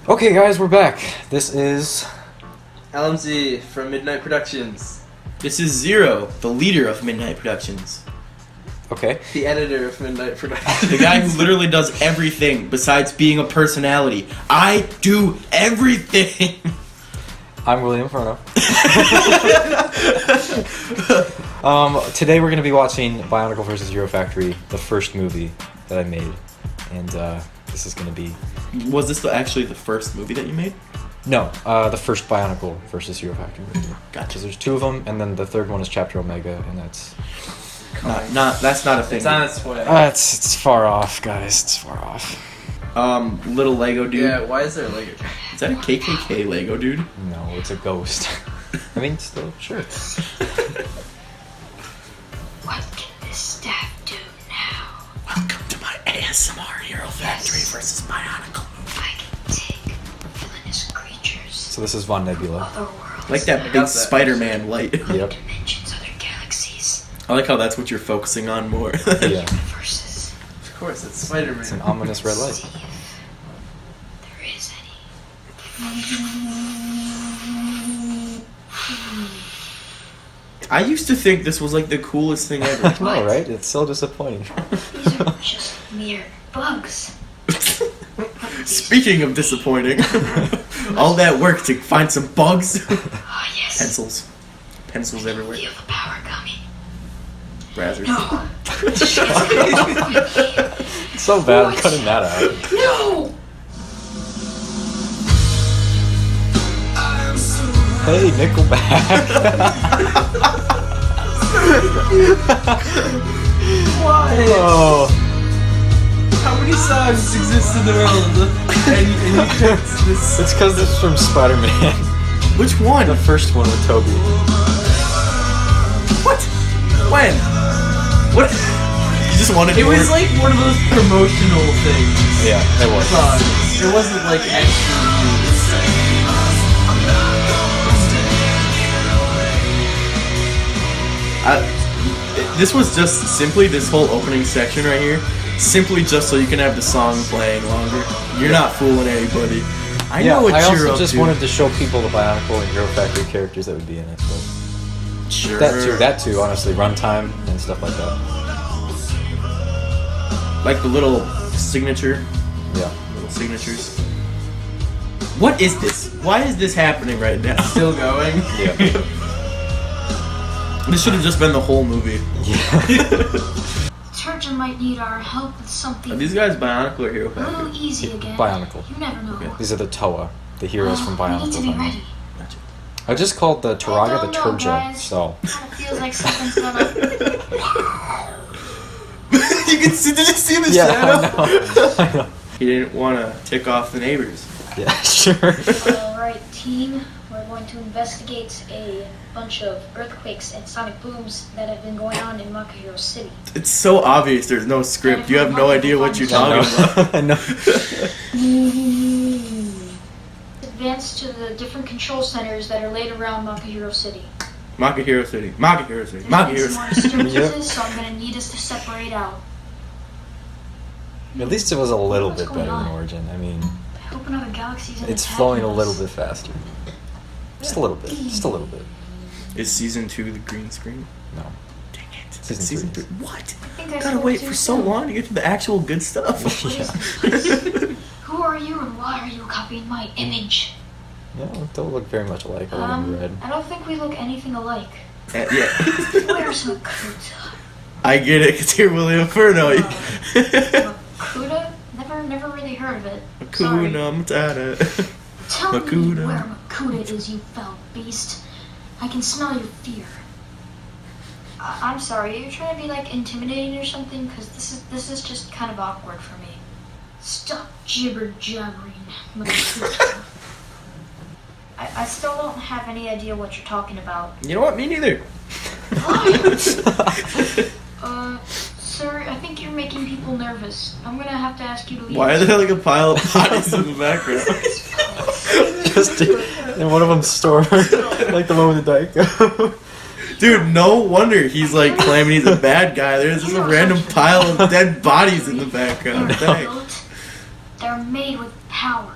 Okay, guys, we're back. This is LMZ from Midnight Productions. This is Zero, the leader of Midnight Productions. okay. The editor of Midnight Productions. The guy who literally does everything besides being a personality. I do everything! I'm William Furno. Today we're going to be watching Bionicle vs. Hero Factory, the first movie that I made, and this is going to be... Was this actually the first movie that you made? No, the first Bionicle vs. Hero Factory movie. Gotcha. There's two of them, and then the third one is Chapter Omega, and that's... That's not a thing. It's on its way. It's far off, guys. It's far off. Little Lego dude. Yeah, why is there a Lego? Is that a KKK Lego dude? No, it's a ghost. I mean, still, sure. What can this staff do now? Welcome to my ASMR Hero Factory versus Bionicle. I can take villainous creatures, So this is Von Nebula. other worlds, Like that big Spider-Man light. Yep. dimensions, other galaxies, I like how that's what you're focusing on more. Yeah. universes. Of course, it's Spider-Man. It's an ominous red light. See if there is any. I used to think this was like the coolest thing ever. I know, right? It's so disappointing. These are just mere bugs. Speaking of disappointing, all that work to find some bugs. Ah, yes. Pencils everywhere. Feel the power coming. Brazzers. No. It's so bad, I'm cutting that out. No. Hey, Nickelback. Why? Oh, How many songs exist in the world? And you picked this. it's because it's from Spider-Man. Which one? The first one with Toby. What? When? What? You just wanted It more? was like one of those promotional things. Yeah, it was. Songs. It wasn't like actually used. This was just simply this whole opening section right here, simply just so you can have the song playing longer. You're not fooling anybody. I know what I you're also up just to. wanted to show people the Bionicle and Hero Factory characters that would be in it. But Sure. that too, honestly, runtime and stuff like that. Like the little signature, Yeah. little signatures. What is this? Why is this happening right now? Still going. Yeah. This should have just been the whole movie. Turgeon might need our help with something Are these guys Bionicle or Hero a Factory? little easy again. Bionicle. You never know. Okay. These are the Toa, the heroes from We need to be Bionicle. ready. Gotcha. I just called the Taraga the don't know, Turja, guys. so... Kind of feels like something's gonna. You can see. Did you see the Yeah, shadow? I know. He didn't want to tick off the neighbors. Yeah, sure. Alright, team. We're going to investigate a bunch of earthquakes and sonic booms that have been going on in Makahiro City. It's so obvious. There's no script. You have no idea what you're talking about. I know. Advance to the different control centers that are laid around Makahiro City. Makahiro City. Makahiro City. Makahiro There's more City. disturbances, Yep. so I'm gonna need us to separate out. At least it was a little What's bit going better than on? Origin. I mean, I hope another galaxy's it's flowing a little bit faster. Just a little bit. Just a little bit. Is season 2 the green screen? No. Dang it. Season Season three. 3. What? I think I Gotta spoke wait too for so soon. long to get to the actual good stuff. What is this place? Who are you and why are you copying my image? No, don't look very much alike other than red. I don't think we look anything alike. Yeah. Where's Makuta? I get it, because you're William Furno. Makuta? Never really heard of it. Sorry. Hakuna Matata. Tell me Makuta. where Makuta is, you foul beast. I can smell your fear. I'm sorry, are you trying to be like intimidating or something? Because this is just kind of awkward for me. Stop jibber jabbering, Makuta. I still don't have any idea what you're talking about. You know what? Me neither. Sir, I think you're making people nervous. I'm gonna have to ask you to leave. Why are there like a pile of bodies in the background? Just and one of them stormed, like the one with the Diet Coke. Dude, no wonder he's like claiming he's a bad guy. There's just a random pile of dead bodies in the background. They're Dang. built, they're made with power.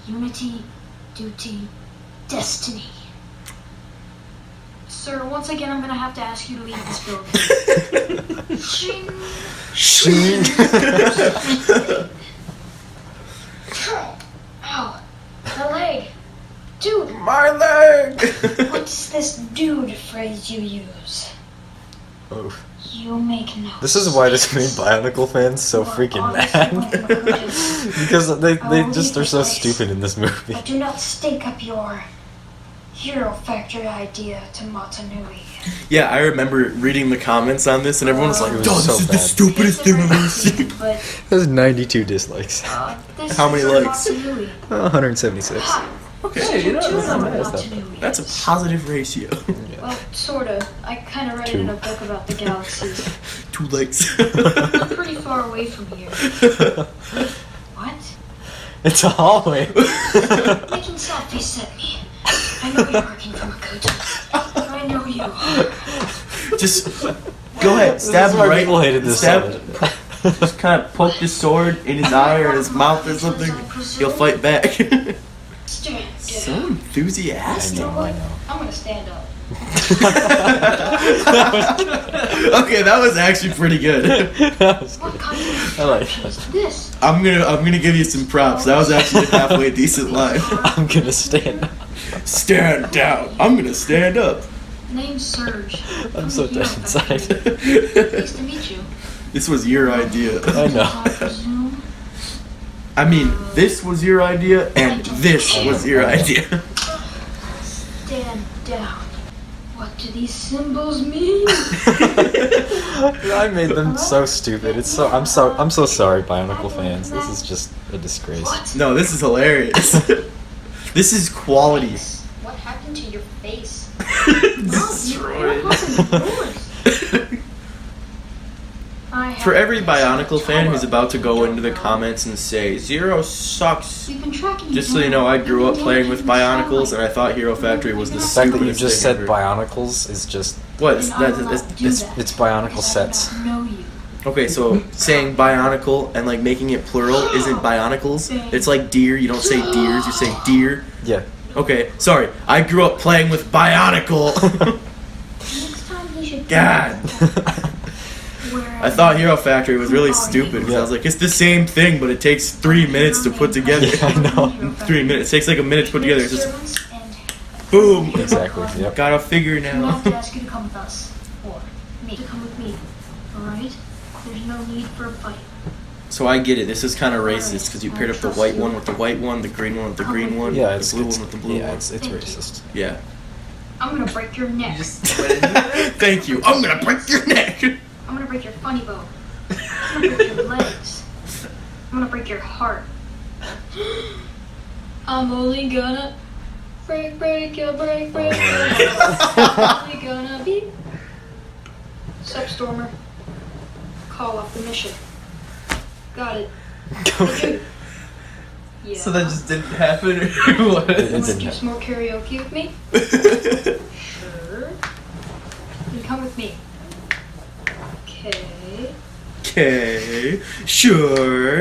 Unity, duty, destiny. Sir, once again, I'm gonna have to ask you to leave this building. Shing. Shing. Ow, the leg. Dude, My leg! what's this dude phrase you use? Oh. You make no This is why this made Bionicle fans so freaking mad. Because they just are so stupid in this movie. But do not stink up your Hero Factory idea to Matanui. Yeah, I remember reading the comments on this, and everyone was like, It was "Oh, so this is the bad. stupidest thing I've ever seen." But There's 92 dislikes. this How many is likes? Matanui. 176. Okay, you know, Two that's not of bad. Matanui. that's a positive ratio. Well, sorta. I kind of read it in a book about the galaxy. 2 likes. We're pretty far away from here. What? It's a hallway. Making selfies at me. I know you're working for Makoto. I know you are. Just go ahead, stab is him why right. people hated this stab. so much. Just kind of poke the sword in his eye or in his mouth or something. He'll fight back. Stand So down. enthusiastic. You know what? I'm gonna stand up. Okay, that was actually pretty good. What kind of I like instruction is this? I'm gonna give you some props. That was actually a halfway decent line. I'm gonna stand up. Stand down. I'm gonna stand up. Name's Serge. I'm so dead inside. Nice to meet you. This was your idea. I know. I presume. I mean, this was your idea, and this was your idea. Stand down. What do these symbols mean? I made them so stupid. It's so I'm so sorry, Bionicle fans. This is just a disgrace. What? No, this is hilarious. This is quality. What happened to your face? Destroyed. I For every have Bionicle fan who's about to go You into the don't know. comments and say, Zero sucks. We've been tracking Just so you know, I grew up playing with Bionicles, and I thought Hero Factory was the The fact that you stupidest just thing said ever. Bionicles is just What? It's it's Bionicle sets. Know you. okay. So saying Bionicle and like making it plural isn't Bionicles. It's like deer. You don't say deers. You say deer. Yeah. Okay. Sorry. I grew up playing with Bionicle. Next time he should. God. I thought Hero Factory was really stupid because I was like, it's the same thing, but it takes 3 minutes to put together. Yeah, I know. 3 minutes. It takes like a minute to put together. It's just boom. Exactly. Yep. Got a figure I'm gonna now. have to ask you to come with us. Or me. To come with me. Alright? There's no need for a fight. So I get it. This is kind of racist because you paired up the white one with the white one, the green one with the green one, Yeah, the it's blue it's, one with the blue yeah, one. it's racist. Yeah. I'm gonna break your neck. Thank you. I'm gonna break your neck. I'm gonna break your funny bone. I'm gonna break your legs. I'm gonna break your heart. I'm only gonna break your break. I'm only gonna beep. Sup, Stormer. Call off the mission. Got it. Okay. Yeah. So that just didn't happen, or what? It Want to didn't do happen. some more karaoke with me? Sure. Then come with me. Okay. Okay. Sure.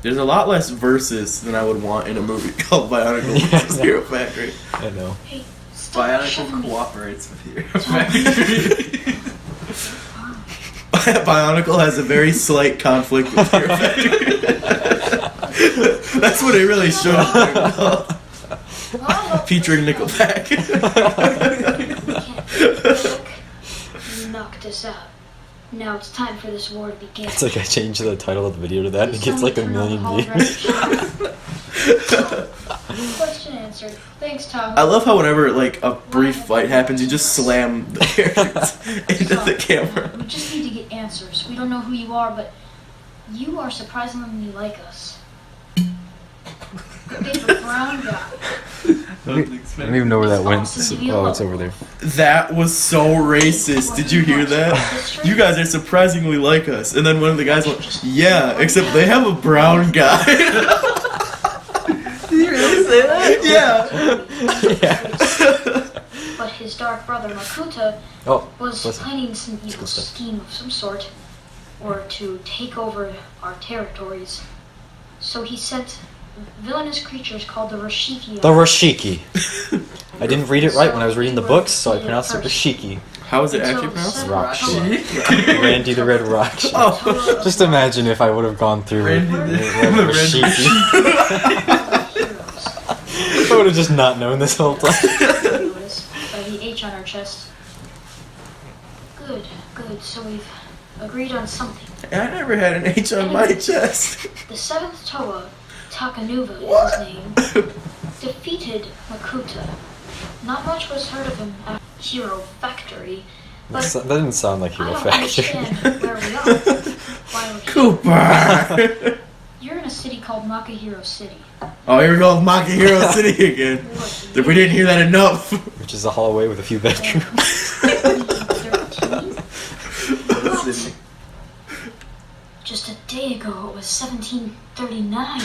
There's a lot less verses than I would want in a movie called Bionicle vs. Hero Factory. I know. Hey, stop Bionicle shoving me. cooperates with Hero Factory. Bionicle has a very slight conflict with Hero Factory. That's what it really should have been called. Featuring Nickelback. Knocked us out. Now it's time for this war to begin. It's like I changed the title of the video to that and it gets like 1 million views. Question answered. Thanks, Tahoe. I love how whenever like a brief fight happens, you just slam the characters into the camera. We just need to get answers. We don't know who you are, but you are surprisingly like us. Good day for brown guy. I don't even know where that went. Oh, it's over there. That was so racist. Did you hear that? You guys are surprisingly like us. And then one of the guys went, yeah, except they have a brown guy. say that? Yeah. But his dark brother Makuta Oh, was listen. planning some It's evil good stuff. scheme of some sort, or to take over our territories. So he sent villainous creatures called the Rashiki. The Rashiki. I didn't read it right when I was reading the books, so I pronounced it Rashiki. How is it Until actually pronounced? several Rakshi. Toa- Randy the Red Rock. Oh. Just imagine if I would have gone through Randy Red the Rashiki. I would have just not known this whole time. heroes by the H on our chest. Good, good. So we've agreed on something. I never had an H on my chest. The seventh Toa, Takanuva What? is his name, defeated Makuta. Not much was heard of him at Hero Factory, but That didn't sound like I Hero don't Factory. understand where we are. Why we're here. Cooper. You're in a city called Makahiro City. Oh, here we go, Makahiro City again. What, We didn't hear that enough. Which is a hallway with a few bedrooms. 13? City. Just a day ago, it was 1739.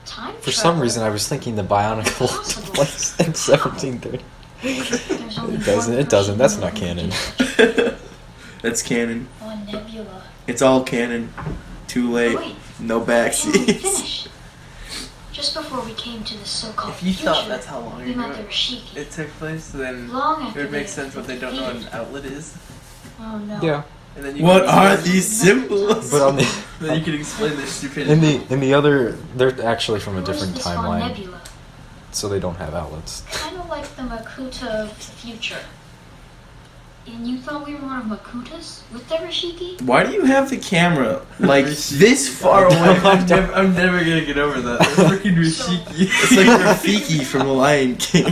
Time For some travel. reason, I was thinking the Bionicle Impossible. took place in 1730. There's only It doesn't. one It doesn't. That's person not who can canon. do such That's canon. One nebula. It's all canon. Too late. Wait, No I can't backseats. finish. Just before we came to this so-called If you future, thought that's how long we met the ago Rashiki. it took place, then Long it after would make they sense what they don't know what an defeated- outlet is. Oh no. Yeah, And then you What can are explain- these symbols? but on the Then you can explain their stupidity. in the other, they're actually from a Who is different this Von timeline, Nebula? so they don't have outlets. Kind of like the Makuta of the future. And you thought we were one of Makuta's with the Rashiki? Why do you have the camera like this far away? I'm never gonna get over that. That's freaking Rashiki. It's like Rafiki from The Lion King.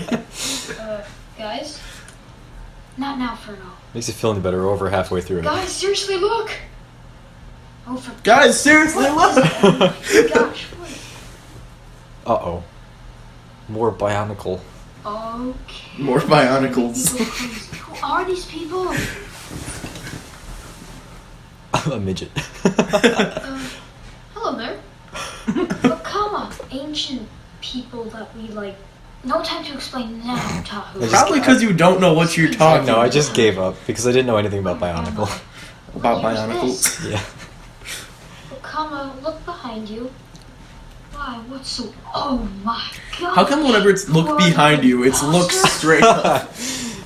Guys? Not now, Furno. Makes you feel any better. We're over halfway through it. Guys, seriously, look! Oh, for Guys, seriously, look! gosh, what? Uh-oh. More Bionicle. Okay. More Bionicles. Who are these people? A midget. Hello there. Wakama, ancient people that we like. No time to explain now, Tahu. Probably because you don't know what you're talking No, I just gave up because I didn't know anything about Bionicle. about What year is Bionicles. Yeah. Wakama, look behind you. Why? What's so? Oh my god! How come whenever it's look behind you, it's look straight up?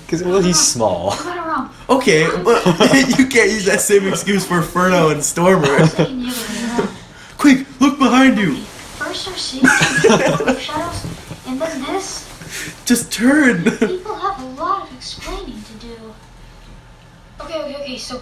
Because, well, he's small. I got it wrong. Okay, but you can't use that same excuse for Furno and Stormer. Taking the other way around. Quick, look behind you! First our city, shadows, and then this. Just turn! People have a lot of explaining to do. Okay. So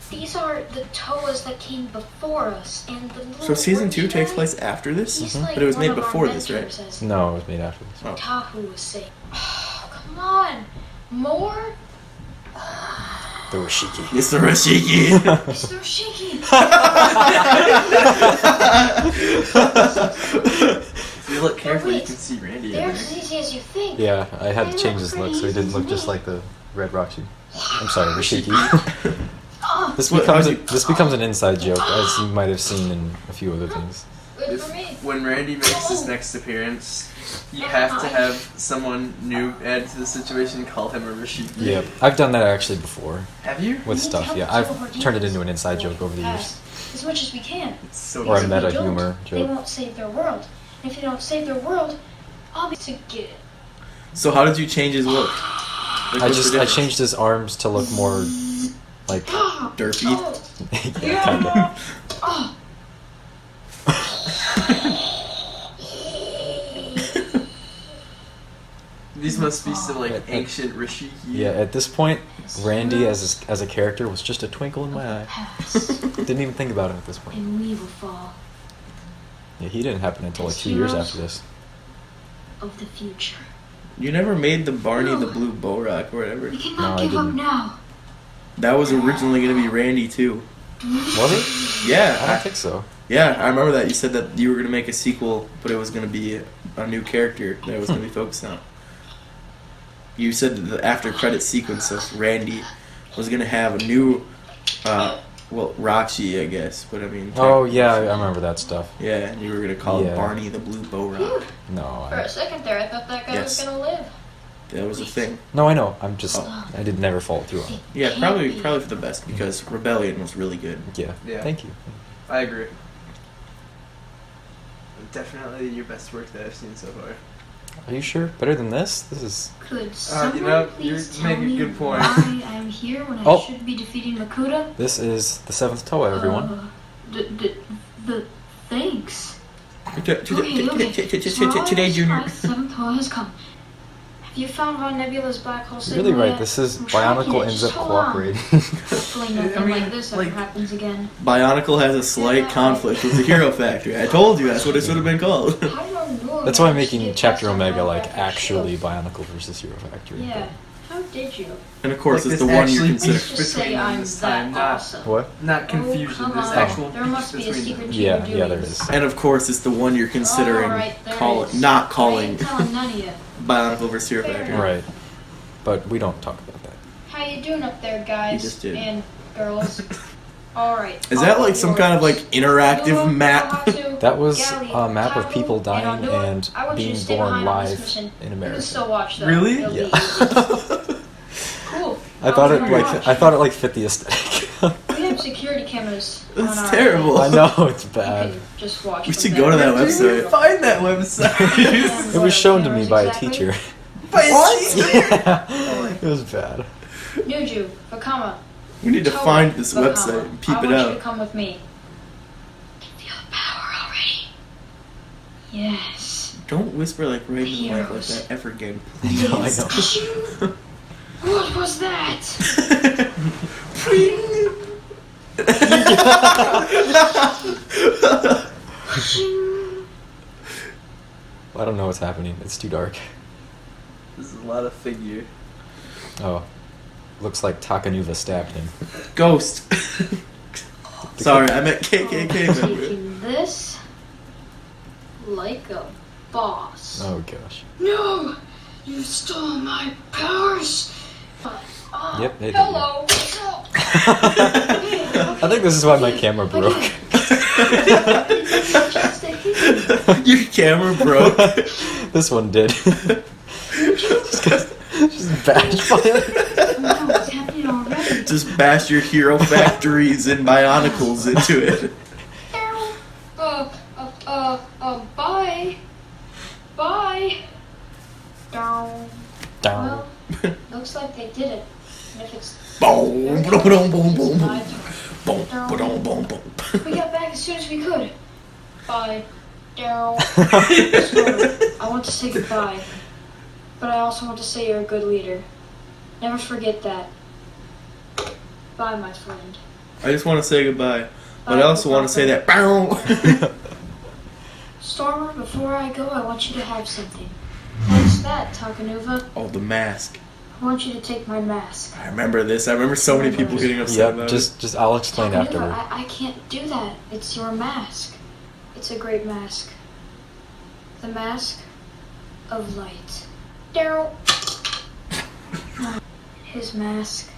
these are the Toas that came before us, and the little So season 2 word takes guy, place after this? he's Mhm. like But it was one made of our before this, mentors, right? as No, it was made after this. Oh. Tahu was saying. Oh, come on, more. The Rashiki. It's the Rashiki! It's the Rashiki. If you look carefully, you wait. can see Randy in They're there. as easy as you think. Yeah, I had to change his look so he didn't look just like the Red Roxy. I'm sorry, Rashiki. Oh, This What, becomes how'd you- this becomes an inside joke, as you might have seen in a few other things. good for me. When Randy makes his next appearance, you have to have someone new add to the situation and call him a Rashiki. Yeah, I've done that actually before Have you? with We need to stuff. help Yeah, some of our I've turned it demons into an inside joke over the years. pass as much as we can. It's so Or a Because if meta we don't, humor They joke. won't save their world. And if they don't save their world, I'll be to get it. So how did you change his look? Like, I what's the just I difference? changed his arms to look more like Derpy. Oh, yeah, kinda. oh. These must be some like ancient Rashiki. Yeah, at this point, Randy as a character was just a twinkle in my eye. Pass, Didn't even think about it at this point. and we will fall Yeah, he didn't happen until like 2 years after this. of the future. You never made the Barney the Blue Borak or whatever. We No, cannot I give up didn't. now. That was originally going to be Randy too. Was it? I Yeah, don't think so. I remember that. You said that you were going to make a sequel, but it was going to be a new character that it was going to be focused on. You said that the after credit sequence of Randy was going to have a new Well, Rachi, I guess, but I mean. Oh yeah, I remember that stuff. Yeah, and you were gonna call Yeah. him Barney the Blue Bow Rock. No, For a second there, I thought that guy was Yes. gonna live. That was a thing. no, I know. I'm just, Oh. I did never follow through on it. Yeah, Can't probably be. for the best because Rebellion was really good. Yeah. Yeah. Thank you. I agree. Definitely your best work that I've seen so far. Are you sure? Better than this? This is. Could someone you please make tell a me good point. why I'm here when I Oh. should be defeating Makuta? This is the 7th Toa, everyone. Thanks. Today, Junior. Seventh Toa has come. Have you found Von Nebula's black hole You're signal really right. yet? This is I'm tracking Bionicle it. ends up Just hold on. cooperating. Hopefully nothing I mean, like this ever like- happens again. Bionicle has a slight conflict with the Hero Factory. I told you that's what it should have been called. I don't know. That's why I'm managed to making get Chapter past Omega that like graphic actually shield. Bionicle versus Hero Factory. Yeah. How did you? And of course, Like it's the this one you actually consider. Let's just say between them I'm this that time, not- awesome. What? Not confusion. Oh, come There's on. actual There must be a between secret them. to your Yeah, yeah, there doings. is. And of course, it's the one you're considering Alright, there call it is. not I calling ain't telling none of you. Bionicle vs. Hero Fair Factory. enough. Right. But we don't talk about that. How you doing up there, guys just did. and girls? Alright. Is that like some kind of like interactive map? That was a map of people dying and being born live in You America. can still watch though. Really? It'll be Yeah. easy. Cool. I thought it Watch. I thought it like fit the aesthetic. We have security cameras. That's on our terrible. I know it's You bad. can just watch. We from should go to there. that Where did you website. find that website? It was shown to me Cameras by a exactly. teacher. What? Yeah, it was bad. Nuju, Vakama. We need to Toa, find this Vakama. website and peep I it want you to out. come with me. Feel the power already. Yes. Don't whisper like Raven Life like Heroes. that ever again. I know, I know. What was that? I don't know what's happening. It's too dark. This is a lot of figure. Oh. Looks like Takanuva stabbed him. Ghost. Sorry, I meant KKK member. Taking this like a boss. Oh gosh. No! You stole my powers! Yep, they did. Hello! I think this is why my camera broke. Your camera broke. This one did. just bashed by it. No, it's happening already. Just bash your Hero Factories and Bionicles into it. Bye. Bye. Down. Down. Well, looks like they did it. And if it's Boom, boom, boom, boom, boom, boom. Boom, Down. boom, boom, boom. We got back as soon as we could. Bye. Daryl. So, I want to say goodbye. But I also want to say you're a good leader. Never forget that. Bye, my friend. I just want to say goodbye. But I also want to say that. Bow. Stormer, before I go, I want you to have something. What's that, Takanuva? Oh, the mask. I want you to take my mask. I remember this. I remember so many people getting upset about Yep, it. just I'll explain Takanuva, afterward. I can't do that. It's your mask. It's a great mask. The mask of light. Daryl. His mask.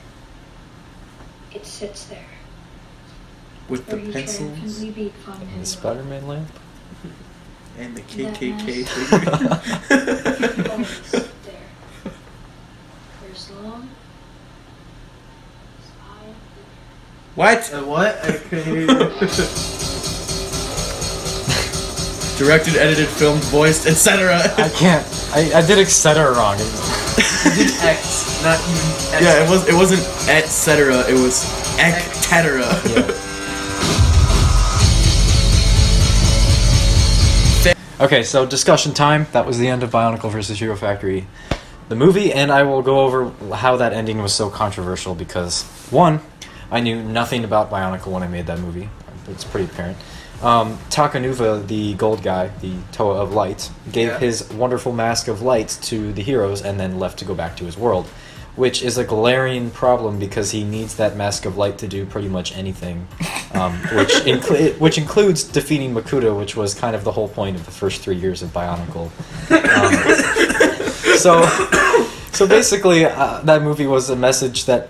It sits there. With the Where he pencils triumphantly beat Von The Nebula. Spider-Man lamp? and the That KKK mask. figure. Always sit there. For as long as I am here. What? What? I couldn't hear you. Directed, edited, filmed, voiced, etc. I can't. I did etc. wrong. X, not even X. Yeah, it wasn't etc. It was etc. Okay, so discussion time. That was the end of Bionicle vs. Hero Factory, the movie, and I will go over how that ending was so controversial because, one, I knew nothing about Bionicle when I made that movie. It's pretty apparent. Takanuva, the gold guy, the Toa of Light, gave Yeah. his wonderful mask of light to the heroes and then left to go back to his world, which is a glaring problem because he needs that mask of light to do pretty much anything, which includes defeating Makuta, which was kind of the whole point of the first 3 years of Bionicle. So basically, that movie was a message that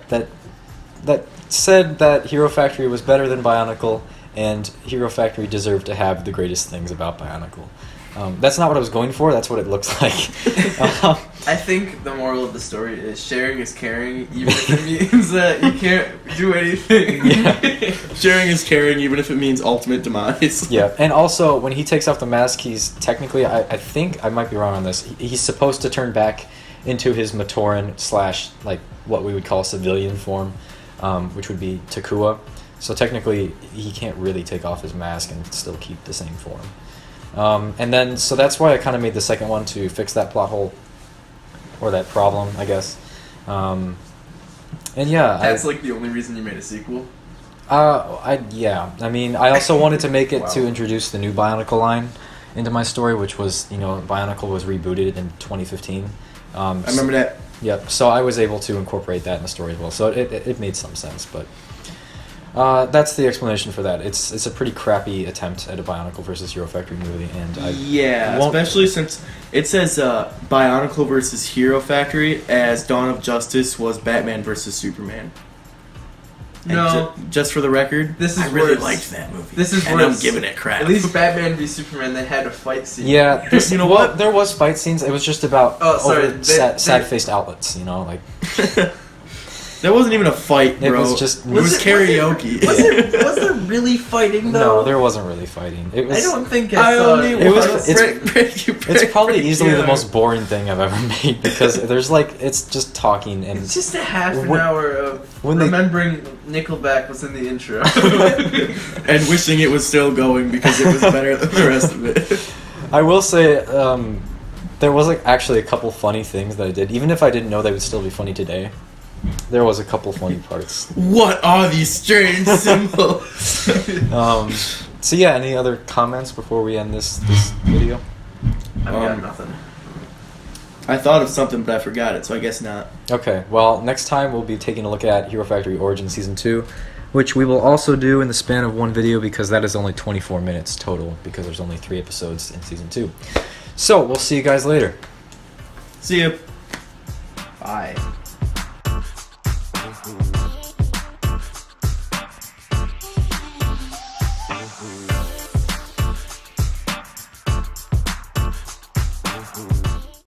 said that Hero Factory was better than Bionicle, and Hero Factory deserved to have the greatest things about Bionicle. That's not what I was going for. That's what it looks like. I think the moral of the story is sharing is caring, even if it means that you can't do anything. Yeah. Sharing is caring, even if it means ultimate demise. Yeah, and also when he takes off the mask, he's technically, I think, I might be wrong on this, he's supposed to turn back into his Matoran / like what we would call civilian form, which would be Takua. So technically, he can't really take off his mask and still keep the same form. And then, so that's why I kind of made the second one, to fix that plot hole, or that problem, I guess. And yeah, That's like the only reason you made a sequel? yeah. I mean, I also wanted to make it Wow. to introduce the new Bionicle line into my story, which was, Bionicle was rebooted in 2015. I remember that. Yep. So I was able to incorporate that in the story as well. So it made some sense, but that's the explanation for that. It's a pretty crappy attempt at a Bionicle versus Hero Factory movie, and I won't- especially since it says Bionicle versus Hero Factory, as Dawn of Justice was Batman versus Superman. And No. just for the record, This is I really worse. liked that movie. This is and worse. I'm giving it crap. At least Batman v Superman, they had a fight scene. Yeah, this, You know well, what? there was fight scenes. It was just about Oh, sorry, sad-faced outlets. Like That wasn't even a fight, it bro. was just It was karaoke. Was there really fighting though? no, there wasn't really fighting. It was. I don't think I saw only It was- want it's- to It's probably easily the yeah. most boring thing I've ever made, because there's it's just talking and It's just a half an When- hour of when they- remembering Nickelback was in the intro. and wishing it was still going because it was better than the rest of it. I will say there was actually a couple funny things that I did, even if I didn't know they would still be funny today. There was a couple funny parts. What are these strange symbols? So yeah, any other comments before we end this video? I've got nothing. I thought of something, but I forgot it, so I guess not. Okay, well, next time we'll be taking a look at Hero Factory Origin Season 2, which we will also do in the span of one video, because that is only 24 minutes total, because there's only 3 episodes in Season 2. So, we'll see you guys later. See ya. Bye.